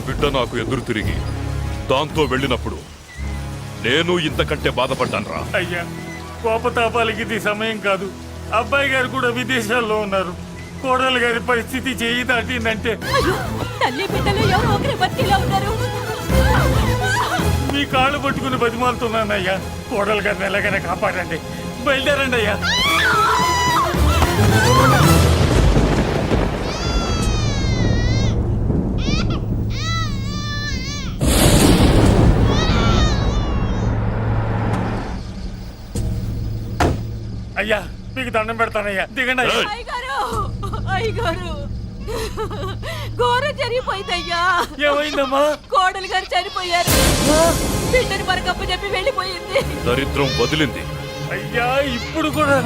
బిడ్డ నాకు ఎదురు తిరిగి దాంతో వెళ్ళినప్పుడు నేను ఇంతకంటే బాధపడ్డానురా. అయ్యా, కోపతాపాలకి ఇది సమయం కాదు. అబ్బాయి గారు కూడా విదేశాల్లో ఉన్నారు. కోడలు గారి పరిస్థితి చేయి దాటిందంటే తల్లి బిడ్డలు ఎవరో ఒకరి బతికిలా ఉన్నారు. మీ కాళ్ళు పట్టుకుని బతిమాలుతున్నానయ్యా. కోడలు గారిని ఎలాగైనా కాపాడండి. బయలుదేరండి అయ్యా. అయ్యా, మీకు దండం పెడతానయ్యా, దిగండి అయ్యా. అయ్యగారు ఘోరం జరిగిపోయిందయ్యా. ఏమైందమ్మా? కోడలు గారు చనిపోయారు. బిడ్డని మనకప్ప చెప్పి వెళ్ళిపోయింది. దరిద్రం వదిలింది. అయ్యా, ఇప్పుడు కూడా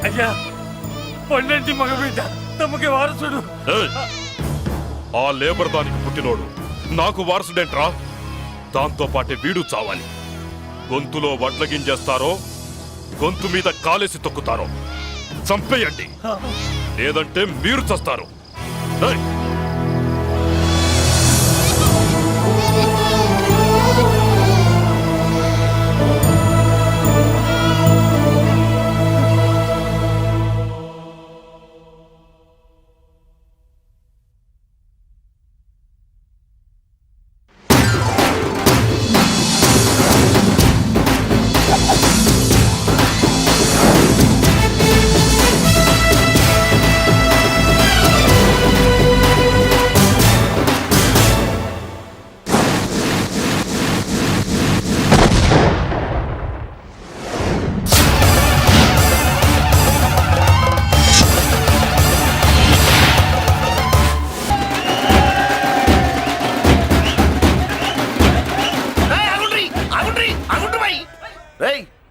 అయ్యా, పండంటి మగబిడ్డ తమకి వారసుడు. ఆ లేబర్ దానికి పుట్టినోడు నాకు వారసుడేంట్రా? దాంతో పాటే వీడు చావాలి. గొంతులో వడ్ల గింజేస్తారో గొంతు మీద కాలేసి తొక్కుతారో చంపేయండి, లేదంటే మీరు చస్తారు.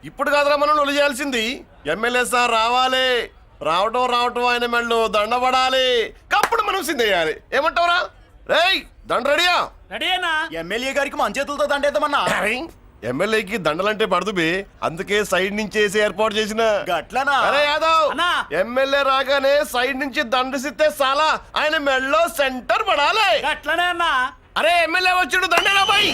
ఇప్పుడు కాదురా మనం నొలి చేయాల్సింది. ఎమ్మెల్యే సార్ రావాలి. రావటం ఆయన మెళ్ళు దండపడాలి. కప్పుడు మనం సిందేయాలి. ఏమంటావురా? రేయ్, దండ రెడీయా? రెడీనా? ఎమ్మెల్యే గారికి మన చేతులతో దండేద్దామన్నా. ఎమ్మెల్యేకి దండలంటే పడదు బే, అందుకే సైడ్ నుంచి వేసి ఏర్పాటు చేసిన. గట్లనా? అరే యాదవ్, ఎమ్మెల్యే రాగానే సైడ్ నుంచి దండసిస్తే చాలా ఆయన మెళ్ళో సెంటర్ పడాలి. గట్లనే అన్నా. అరే ఎమ్మెల్యే వచ్చాడు, దండేనా బాయ్.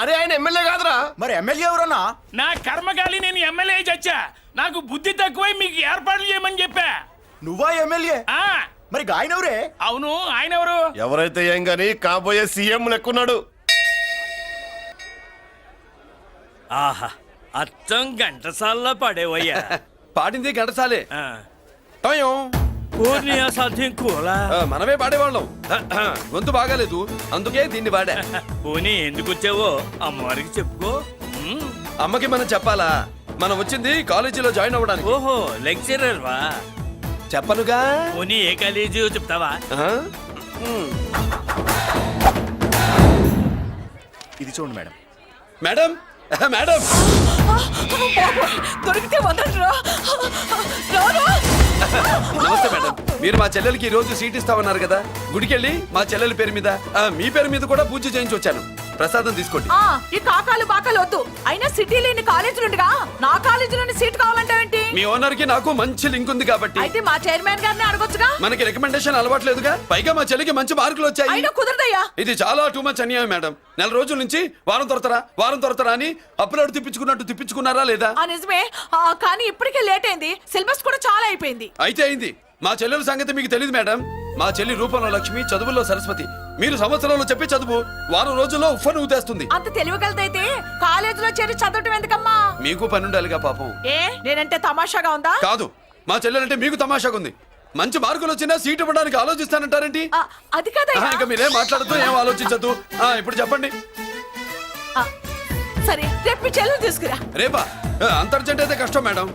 అరే ఆయన ఎమ్మెల్యే కాదురా. మరి ఎమ్మెల్యే ఎవరన్నా? నా కర్మకాలి, నేను ఎమ్మెల్యే చచ్చా. నాకు బుద్ధి తక్కువై మీకు ఏర్పాట్లు చేయమని చెప్పా. నువ్వా ఎమ్మెల్యే? మరి ఆయన ఎవరే? అవును, ఆయన ఎవరు? ఎవరైతే ఏం గాని కాబోయే సీఎం లెక్కున్నాడు. ఆహా, అచ్చం ఘంటసాల్లో పడేవయ్యా. పాడింది ఘంటసాలే. పూర్ణియా సాధ్యం కూలా మనమే పాడేవాళ్ళం. గొంతు బాగాలేదు, అందుకే దీన్ని పాడా. పోనీ ఎందుకు వచ్చావో అమ్మవారికి చెప్పుకో. అమ్మకి మనం చెప్పాలా? మనం వచ్చింది కాలేజీలో జాయిన్ అవ్వడానికి. ఓహో, లెక్చరర్ వా? చెప్పనుగా. పోనీ ఏ కాలేజీ చెప్తావా? ఇది చూడండి మేడం. మేడం మేడం దొరికితే వదలరా. నమస్తే మేడం. మీరు మా చెల్లెలకి ఈ రోజు సీట్ ఇస్తామన్నారు కదా, గుడికెళ్ళి మా చెల్లెల పేరు మీద మీ పేరు మీద కూడా పూజ చేయించి వచ్చాను. ప్రసాదం తీసుకోండి. ఈ కాకాలు బాకాలు వద్దు. అయినా సిటీ లేని కాలేజీలుండగా నా కాలేజీలోని సీట్ కావాలంటావేంటి? మీ ఓనర్ కి నాకు మంచి లింక్ ఉంది కాబట్టి. అయితే మా చైర్మన్ గారిని అడగొచ్చుగా. మనకి రికమెండేషన్ అలవాట్లేదుగా. పైగా మా చెల్లికి మంచి మార్కులు వచ్చాయి. అయినా కుదరదయ్యా. ఇది చాలా టూ మచ్ అన్యాయం మేడం. నెల రోజుల నుంచి వారం తొరతరా అని అప్లోడ్ తిప్పించుకున్నట్టు తిప్పించుకున్నారా లేదా? నిజమే, కానీ ఇప్పటికే లేట్ అయింది. సిలబస్ కూడా చాలా అయిపోయింది. అయితే అయింది. మా చెల్లెల సంగతి మీకు తెలియదు మేడం. మా చెల్లి రూపంలో లక్ష్మి, చదువుల్లో సరస్వతి. మీరు సంవత్సరంలో చెప్పి చదువు వారం రోజుల్లో ఉఫ్ఫను ఊతేస్తుంది. అంత తెలివిగలదైతే కాలేజీలో చేరి చదవటం ఎందుకమ్మా? మీకు పని ఉండాలిగా పాపం. నేనంటే తమాషాగా ఉందా? కాదు, మా చెల్లెలంటే మీకు తమాషాగా ఉంది. మంచి మార్కులు వచ్చినా సీట్ ఇవ్వడానికి ఆలోచిస్తానంటారేంటి? అది కాదయ్యా. ఇంకా మీరేం మాట్లాడుతూ ఏం ఆలోచించద్దు. ఇప్పుడు చెప్పండి. సరే, రేపు మీ చెల్లెలు తీసుకురా. రేపా? అంత అర్జెంట్ అయితే కష్టం మేడం.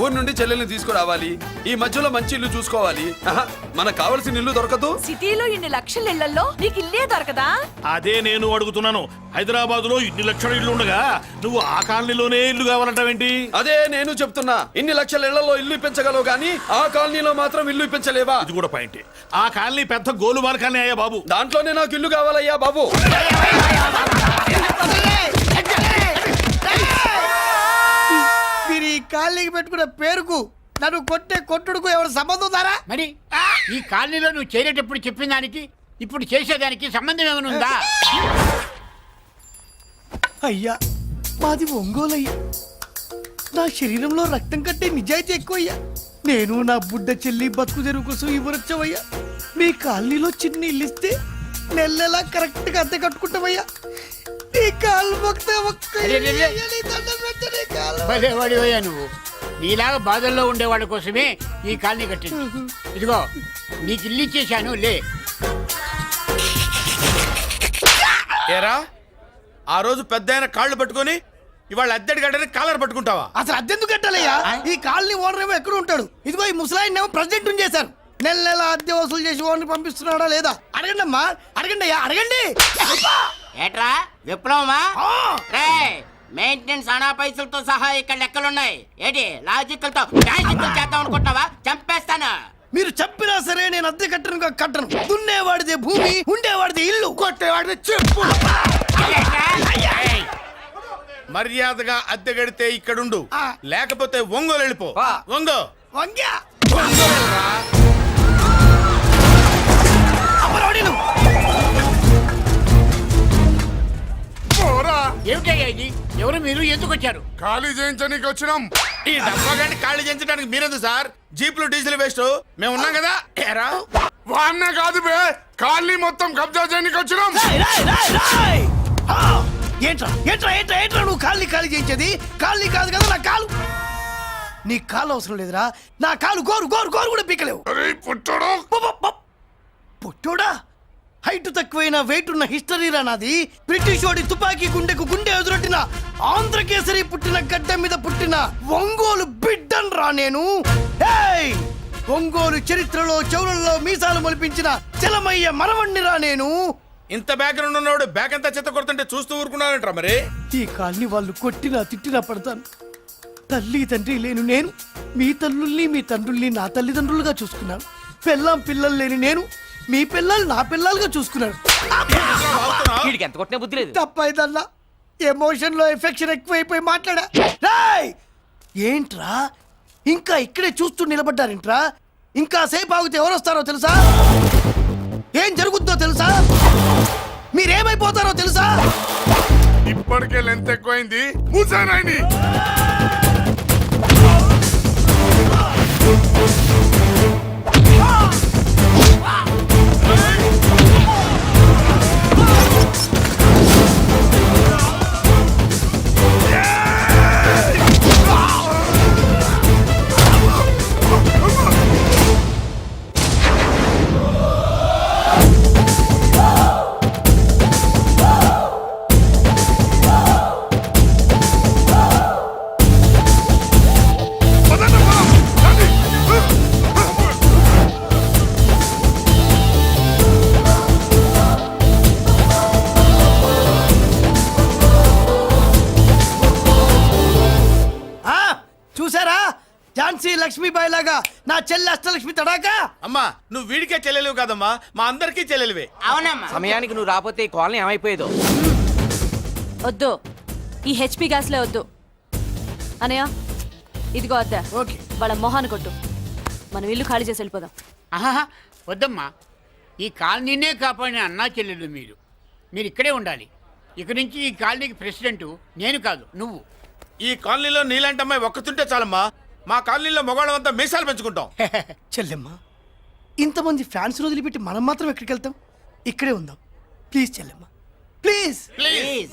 ఊరు నుండి చెల్లెల్ని తీసుకురావాలి, ఈ మధ్యలో మంచి ఇల్లు చూసుకోవాలి. ఆహా, మనకు కావలసిన ఇల్లు దొరకదు. సిటీలో ఇన్ని లక్షల ఇళ్లలో నీకు ఇల్లే దొరకదా? అదే నేను అడుగుతున్నాను. హైదరాబాద్ లో ఇన్ని లక్షల ఇల్లు ఉండగా నువ్వు ఆ కాలనీలోనే ఇల్లు కావాలంటావేంటి? అదే నేను చెప్తున్నా, ఇన్ని లక్షల ఇళ్లలో ఇల్లు ఇప్పించగలవు గానీ ఆ కాలనీలో మాత్రం ఇల్లు ఇప్పించలేవా? ఇది కూడా పాయింట్. ఆ కాలనీ పెద్ద గోలుమాల కాలనీ అయ్యా బాబు. దాంట్లోనే నాకు ఇల్లు కావాలయ్యా బాబు. మీరు ఈ కాలనీకి పెట్టుకున్న పేరుకు నన్ను కొట్టే కొట్టుడుకు ఎవరు సంబంధం ఉందారా? మరి ఈ కాలనీలో నువ్వు చేరేటప్పుడు చెప్పిన దానికి ఇప్పుడు చేసేదానికి సంబంధం ఏమైనా ఉందా? అయ్యా మాది ఒంగోలు అయ్యా. నా శరీరంలో రక్తం కట్టే నిజాయితీ ఎక్కువ అయ్యా. నేను నా బుడ్డ చెల్లి బతుకు తెరువు కోసం ఇవ్వరొచ్చావయ్యా. మీ కాలనీలో చిన్న ఇల్లు ఇస్తే నెలలా కరెక్ట్ గా అద్దె కట్టుకుంటామయ్యా. నీ కాలు మొక్కితే ఒక్క అరే, అరే, అరే. నీ దండం పెట్టు, నీ కాలు. భలేవాడివయ్యా నువ్వు. నీలాగా బాధల్లో ఉండేవాళ్ళ కోసమే ఈ కాలనీ కట్టింది. ఇదిగో నీకు ఇల్లు ఇచ్చేశాను, లే. ఏరా, ఆ రోజు పెద్ద ఆయన కాళ్ళు పట్టుకొని ఇవాళ అద్దెడి గడ్డని కాలర్ పట్టుకుంటావా? అసలు అద్దెందుకు కట్టాలయ్యా? ఈ కాలనీ ఓనర్ ఏమో ఎక్కడ ఉంటాడు? ఇదిగో ఈ ముసలాయిన్ ఏమో ప్రెసిడెంట్ చేశారు. నెల నెల అద్దె వసూలు చేసి ఓనర్ పంపిస్తున్నాడా లేదా అడగండి అమ్మా, అడగండి అయ్యా, అడగండి. ఏట్రా విప్లవమా? ఆ! రే మెయింటెనెన్స్ అనా పైసలతో సహా ఇక్కడ లెక్కలున్నాయి. ఏంటి లాజికల్ తో మ్యాజికల్ చేద్దాం అనుకుంటావా? చంపేస్తాను. మీరు చెప్పినా సరే నేను అద్దె కట్టను. దున్నేవాడిదే భూమి, ఉండేవాడిదే ఇల్లు, కొట్టేవాడిదే చెప్పు. మర్యాదగా అద్దె గడితే ఇక్కడుండు, ఆ. లేకపోతే ఒంగోలు వెళ్ళిపో. ఒంగో వంగ్యా ఏమిటయ్యా ఇది? ఎవరు మీరు? ఎందుకు వచ్చారు? ఖాళీ చేయించడానికి వచ్చినాం. ఈ డబ్బా గంట ఖాళీ చేయించడానికి మీరెందు సార్? జీప్లు డీజిల్ వేస్ట్, మేము ఉన్నాం కదా. ఏరా వాన్న కాదు బే, ఖాళీ మొత్తం కబ్జా చేయడానికి వచ్చినాం. ఏంట్రా నువ్వు ఖాళీ చేయించేది? ఖాళీ కాదు కదా నా కాలు. నీ కాలు అవసరం లేదురా, నా కాలు గోరు కూడా పీకలేవు. పుట్టోడా? హైట్ తక్కువైన వెయిట్ ఉన్న హిస్టరీరా నాది. బ్రిటిష్ వాడి తుపాకీ గుండెకు గుండె ఎదురొట్టిన ఆంధ్రకేసరి పుట్టిన గడ్డ మీద పుట్టిన ఒంగోలు బిడ్డన్ రా నేను. ఏయ్! ఒంగోలు చరిత్రలో చౌరల్లో మీసాలు మొలిపించిన చలమయ్య మనవణ్ణి రా నేను. ఇంత బ్యాక్గ్రౌండ్ ఉన్నవాడు బ్యాక్ అంతా చెత్త కొడుతుంటే చూస్తూ ఊరుకున్నారంట. మరి ఈ కాల్ని వాళ్ళు కొట్టినా తిట్టినా పడతాను. తల్లి తండ్రి లేను నేను మీ తల్లుల్ని మీ తండ్రుల్ని నా తల్లిదండ్రులుగా చూసుకున్నాను. పెళ్ళాం పిల్లలు లేని నేను మీ పిల్లలు నా పిల్లలుగా చూసుకున్నాను. ఎంత కొట్టిన బుద్ధి లేదు. తప్పైదల్లా ఎమోషన్ లో ఎఫెక్షన్ ఎక్కువైపోయి మాట్లాడా. రేయ్! ఏంట్రా ఇంకా ఇక్కడే చూస్తూ నిలబడ్డారేంట్రా? ఇంకా సేపు ఆగితే ఎవరు వస్తారో తెలుసా? ఏం జరుగుద్దో తెలుసా? మీరేమైపోతారో తెలుసా? ఇప్పటికే లెంత్ ఎక్కువైంది. మూసానాయని చూసారా? ఝాన్సీ లక్ష్మీబాయి లాగా నా చెల్లి అష్టలక్ష్మి తడాకా. అమ్మా, నువ్వు వీడికే చెల్లెలివి కాదమ్మా, మా అందరికీ చెల్లెలివే. అవునమ్మా. సమయానికి నువ్వు రాకపోతే ఈ కాలనీ ఏమైపోయేదో. వద్దు, ఈ హెచ్పి గ్యాస్లే వద్దు. అనయ్య ఇదిగో అద్దా, ఓకే. వాళ్ళ మొహాన్ని కొట్టు. మనం ఇల్లు ఖాళీ చేసి వెళ్ళిపోదాం. ఆహా, వద్దమ్మా. ఈ కాలనీనే కాపాడిన అన్నా చెల్లెలు మీరు ఇక్కడే ఉండాలి. ఇక నుంచి ఈ కాలనీకి ప్రెసిడెంట్ నేను కాదు, నువ్వు. ఈ కాలనీలో నీలాంటి అమ్మాయి ఒక్కతుంటే చాలమ్మా. మా కాలనీలో మొగాళ్ళంతా మీసాలు పెంచుకుంటాం. చెల్లెమ్మ, ఇంతమంది ఫ్యాన్స్ వదిలిపెట్టి మనం మాత్రం ఎక్కడికి వెళ్తాం? ఇక్కడే ఉందాం ప్లీజ్ చెల్లెమ్మ, ప్లీజ్. ప్లీజ్.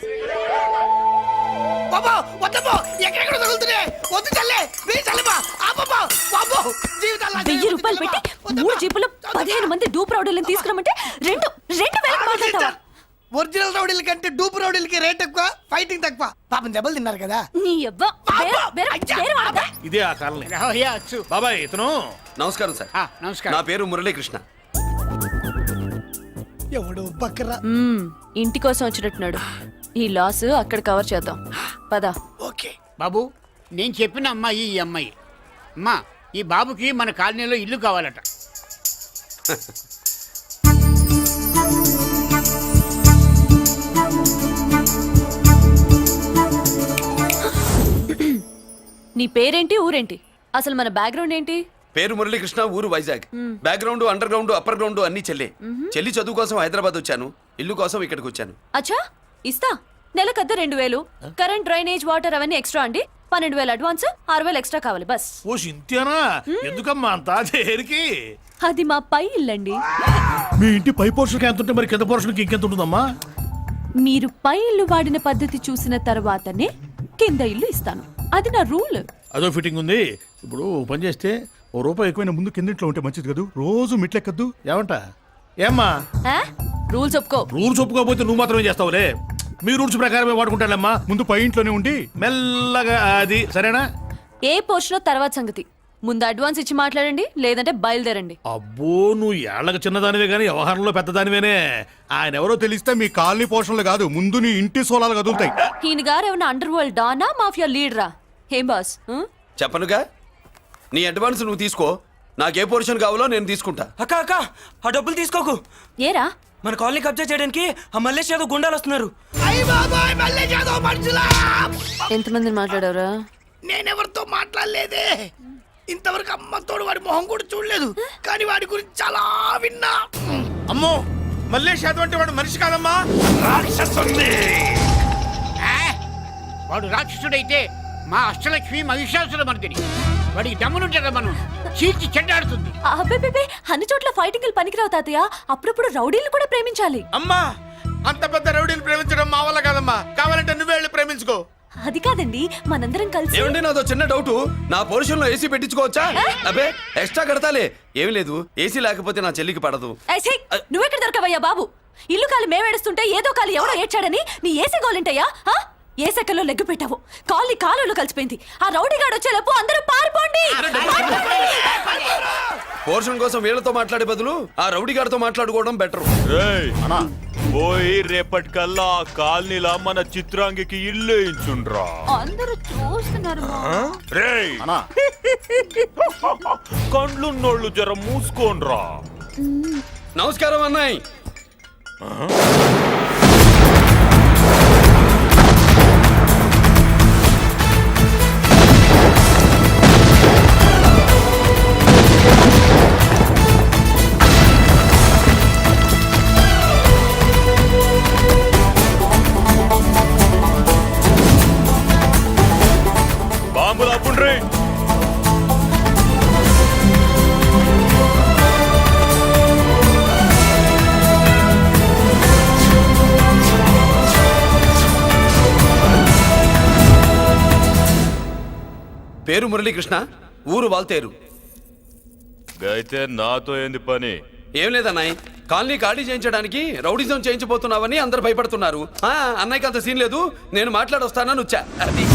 బాబా వద్దమ్మా, ఎక్కడెక్కడ తగులుతున్నాయి? వద్దు చెల్లె, ప్లీజ్ చెల్లెమ్మ. అబ్బబ్బా, బాబో, జీవితాల్లో 1000 రూపాయలు పెట్టి 3 జీపులు 15 మంది డూప్ రౌడీలను తీసుకురమంటే 2,000 మాట్లాడతావా? ఒరిజినల్ రౌడీల కంటే డూప్ రౌడీలకి రేట్ ఎక్కువ, ఫైటింగ్ తక్కువ. పాపం దెబ్బలు తిన్నారు కదా. నీ అబ్బా ఇదే ఆ కాలనీ. రావయ్యా అచ్చు. బాబాయ్ ఇతను నమస్కారం సార్. నమస్కారం. నా పేరు మురళీకృష్ణ. ఎవడు బక్కరా. ఇంటి కోసం వచ్చినట్టున్నాడు. ఈ లాస్ అక్కడ కవర్ చేద్దాం పదా. ఓకే బాబు నేను చెప్పిన అమ్మాయి ఈ అమ్మాయి. అమ్మా ఈ బాబుకి మన కాలనీలో ఇల్లు కావాలట. నీ పేరేంటి ఊరేంటి అసలు మన బ్యాక్గ్రౌండ్ ఏంటి? పేరు మురళీకృష్ణ, ఊరు Vizag. Background, under ground, upper ground అన్ని చెల్లి. చెల్లి చదువు కోసం హైదరాబాద్ వచ్చాను, ఇల్లు కోసం ఇక్కడికి వచ్చాను. అచ్చా ఇస్తా. నెలకద్ద 2000, కరెంట్, డ్రైనేజ్, వాటర్ అవన్నీ ఎక్స్ట్రా అండి. 12,000 అడ్వాన్స్, 6,000 ఎక్స్ట్రా కావాలి బస్. ఓ సింతేనా? ఎందుకమ్మా అంతా దేనికి? అది మా పై ఇల్లండి. మీ ఇంటి పై పోర్షన్కి ఎంత ఉంటే మరి కింద పోర్షన్కి ఇంకెంత ఉంటుందమ్మా? మీరు పై ఇల్లు వాడిన పద్ధతి చూసిన తర్వాతనే కింద ఇల్లు ఇస్తాను. అది నా రూల్. అదో ఫిట్టింగ్ ఉంది. ఇప్పుడు ఓ పని చేస్తే ఓ రూపాయి ఎక్కువైనా ముందు కిందింట్లో ఉంటే మంచిది కదూ. రోజు మిట్లెక్కద్దు ఏమంటా? ఏమ్మా రూల్స్ ఒప్పుకో. రూల్స్ ఒప్పుకోకపోతే నువ్వు మాత్రమే చేస్తావులే. మీ రూల్స్ ప్రకారమే వాడుకుంటానమ్మా. ముందు పై ఇంట్లోనే ఉండి మెల్లగా అది సరేనా? ఏ పోర్షన్ తర్వాత సంగతి. ముందు అడ్వాన్స్ ఇచ్చి మాట్లాడండి, లేదంటే బయలుదేరండి. అబ్బో నువ్వు ఏళ్ళకి చిన్నదానివే గానీ వ్యవహారంలో పెద్దదానివేనే. ఆయన ఎవరో తెలిస్తే మీ కాలనీ పోషణలు కాదు, ముందు నీ ఇంటి సోలాలు కదులుతాయి. ఈయన గారు ఏమన్నా అండర్ వరల్డ్ డానా, మాఫియా లీడరా? ఏం బాస్? చెప్పనుగా, నీ అడ్వాన్స్ నువ్వు తీసుకో. నాకే పోర్షన్ కావాలో నేను తీసుకుంటా. అక్క అక్క ఆ డబ్బులు తీసుకోకు. ఏరా మన కాలనీ కబ్జా చేయడానికి ఆ మల్లేష్ యాదవ్ గుండాలు వస్తున్నారు. ఎంతమందిని మాట్లాడారా? నేనెవరితో మాట్లాడలేదే. ఇంతవరకు అమ్మతోడు వాడి మొహం కూడా చూడలేదు, కానీ వాడి గురించి చాలా విన్నా. అమ్మో మల్లేష్ యాదవ్ అంటే వాడు మనిషి కాదమ్మా, రాక్షసుని. వాడు రాక్షసుడైతే మా అష్టలక్ష్మి మహిషాసుల మర్దిని. వాడికి దమ్మునుంటారా మనం చీల్చి చెడ్డాడుతుంది. అబ్బే అన్ని చోట్ల ఫైటింగ్ పనికిరావు తాతయ్య. అప్పుడప్పుడు రౌడీలు కూడా ప్రేమించాలి. అమ్మా అంత పెద్ద రౌడీని ప్రేమించడం మా వల్ల కాదమ్మా. కావాలంటే నువ్వే వెళ్ళి ప్రేమించుకో. అది కాదండి, మనందరం కలిసి. ఏమండి నాదో చిన్న డౌట్. నా పోర్షన్ లో ఏసీ పెట్టించుకోవచ్చా? అబ్బే ఎక్స్ట్రా కడతాలే. ఏమి లేదు, ఏసీ లేకపోతే నా చెల్లికి పడదు. నువ్వెక్కడ దొరకవయ్యా బాబు? ఇల్లు కాలి మేమేడుస్తుంటే ఏదో కాలి ఎవరో ఏడ్చాడని నీ ఏసీ గోలింటయ్యా? ఏ సెకల్లో లెగ్గు పెట్టావు? కాలి కాలులో కలిసిపోయింది. ఆ రౌడీ గాడు వచ్చేలోపు అందరూ పారిపోండి. పోర్షన్ కోసం వీళ్ళతో మాట్లాడే బదులు ఆ రౌడీ గారితో మాట్లాడుకోవడం బెటర్. పోయి రేపటికల్లా ఆ కాలనీలా మన చిత్రాంగికి ఇల్లు ఇచ్చుండ్రా. అందరూ చూస్తున్నారు. రేయ్ కండ్లున్నోళ్ళు జర మూసుకోండ్రా. నమస్కారం అన్నాయ్. బాంబులు ఆపుండ్రీ. పేరు మురళీకృష్ణ, ఊరు వాల్తేరు. అయితే నాతో ఏంది పని? ఏం లేదన్నాయ్, కాలనీ ఖాళీ చేయించడానికి రౌడీజం చేయించబోతున్నావని అందరు భయపడుతున్నారు. అన్నయ్యకి అంత సీన్ లేదు, నేను మాట్లాడొస్తానని వచ్చా. అది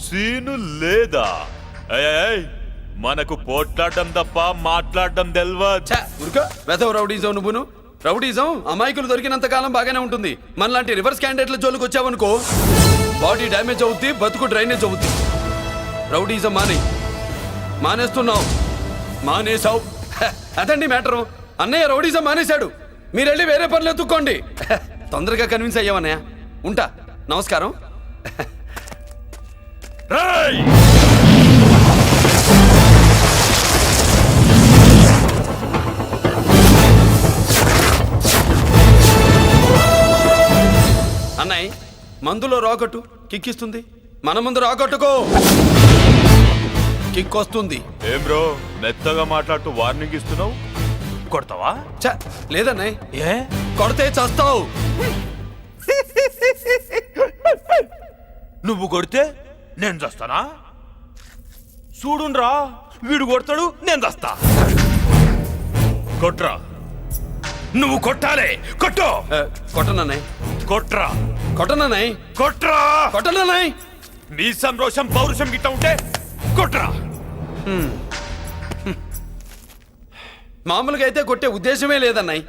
సీను లేదా? మనకు పోట్లాడడం తప్ప మాట్లాడడం తెల్వదు. ఉరుకో వెధవ రౌడీజం. నువ్వును రౌడీజం అమాయకులు దొరికినంత కాలం బాగానే ఉంటుంది. మనలాంటి రివర్స్ క్యాండిడేట్ల జోలికి వచ్చావనుకో బాడీ డ్యామేజ్ అవుద్ది, బతుకు డ్రైనేజ్ అవుద్ది. రౌడీజం మానేస్తున్నావు, మానేసావు. అదండి మ్యాటరు. అన్నయ్య రౌడీజం మానేశాడు, మీరెళ్ళి వేరే పనులు ఎత్తుక్కోండి. తొందరగా కన్విన్స్ అయ్యావన్నయ్య. ఉంటా, నమస్కారం. అన్నయ్య మందులో రాకట్టు కిక్కిస్తుంది, మన ముందు రాకట్టుకో కిక్ వస్తుంది. ఏం బ్రో మెత్తగా మాట్లాడుతూ వార్నింగ్ ఇస్తున్నావు? కొడతావా? లేదన్నయ్య, ఏ కొడితే చస్తావు. నువ్వు కొడితే నేను చస్తానా? చూడుండ్రా, వీడు కొడతాడు, నేను చస్తా. కొట్రా, నువ్వు కొట్టాలే. కొట్టు. కొట్టనన్నయ్య. కొట్రా. కొట్టనన్నయ్య. కొట్రా. కొట్టనన్నయ్య. మీ సంరోషం పౌరుషం గిట్ట ఉంటే కొట్రా. మామూలుగా అయితే కొట్టే ఉద్దేశమే లేదన్నాయ్.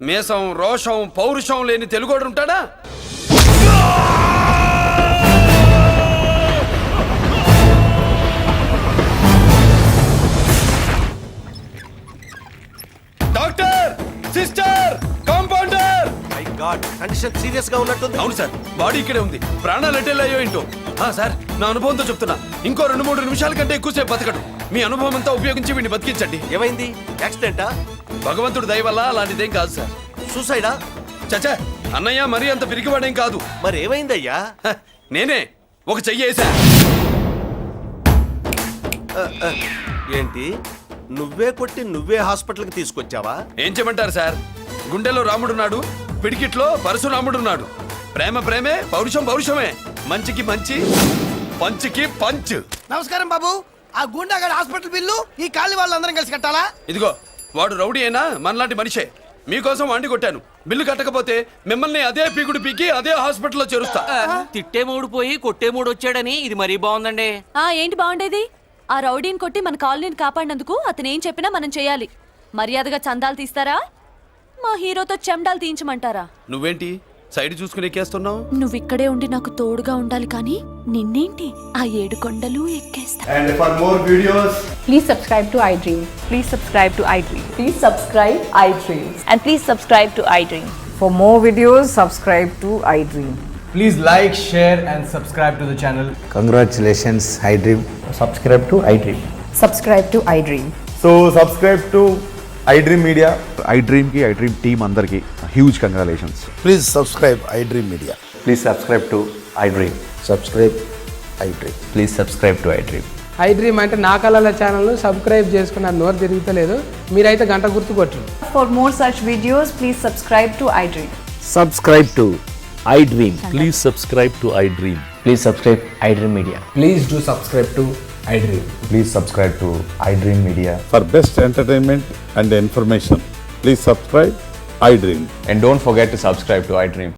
మేషం రోషం పౌరుషం లేని తెలుగోడు ఉంటాడా? Doctor, sister, compounder. My God, condition serious గా ఉన్నట్టుంది. అవును సార్, బాడీ ఇక్కడే ఉంది. ప్రాణాలు ఎట్టేలా అయ్యో ఏంటో. సార్, నా అనుభవంతో చెప్తున్నా, ఇంకో 2-3 నిమిషాల కంటే ఎక్కువసేపు బతకడు. మీ అనుభవం అంతా ఉపయోగించి వీడిని బతికించండి. ఏమైంది? యాక్సిడెంటా? భగవంతుడి దయ వల్ల అలాంటిదేం కాదు సార్. సూసైడా? చచ్చా, అన్నయ్య మరీ అంత పిరికివాడేం కాదు. మరి ఏమైందయ్యా? నేనే ఒక చెయ్యి వేసా. ఏంటి, నువ్వే కొట్టి నువ్వే హాస్పిటల్కి తీసుకొచ్చావా? ఏం చేయమంటారు సార్, గుండెలో రాముడున్నాడు, పిడికిట్లో పరశురాముడున్నాడు. ప్రేమ ప్రేమే, పౌరుషం పౌరుషమే. మంచికి మంచి, పంచికి పంచ్. నమస్కారం బాబు. ఆ గుండాగడ్ హాస్పిటల్ బిల్లు ఈ కాలి వాళ్ళందరం కలిసి కట్టాలా? ఇదిగో, వాడు రౌడీ అయినా మనలాంటి మనిషే. మీకోసం వండి కొట్టాను. బిల్లు కట్టకపోతే మిమ్మల్ని అదే పీకుడు పీకి అదే హాస్పిటల్లో చేరుస్తా. తిట్టే మూడు పోయి కొట్టే మూడు వచ్చాడని ఇది మరీ బాగుందండి. ఏంటి బాగుండేది? ఆ రౌడీని కొట్టి మన కాలనీని కాపాడినందుకు అతను ఏం చెప్పినా మనం చేయాలి. మర్యాదగా చందాలు తీస్తారా, మా హీరోతో చెండాలు తీయించమంటారా? నువ్వేంటి సైడ్ చూసుకుని ఎక్కేస్తున్నావు? నువ్వు ఇక్కడే ఉండి నాకు తోడుగా ఉండాలి, కానీ నిన్నేంటి ఆ 7 కొండలు ఎక్కేస్తా. And for more videos Please subscribe to iDream. Please subscribe to iDream. Please subscribe iDream. And please subscribe to iDream. For more videos, subscribe to iDream. Please like, share and subscribe to the channel. Congratulations iDream. Subscribe to iDream. Subscribe to iDream. So subscribe to iDream media. iDream కి iDream team అందరికి huge congratulations. Please subscribe iDream media. Please subscribe to iDream. Subscribe iDream. Please subscribe to iDream. iDream అంటే నా కళల channel subscribe చేసుకున్న నోరు తిరుగుతలేదు. మీరైతే గంట గుర్తు కొట్టండి. For more such videos, please subscribe to iDream. Subscribe to iDream. Please subscribe to iDream. Please subscribe iDream Media. Please do subscribe to iDream. Please subscribe to iDream Media. For best entertainment and information please subscribe iDream. And don't forget to subscribe to iDream.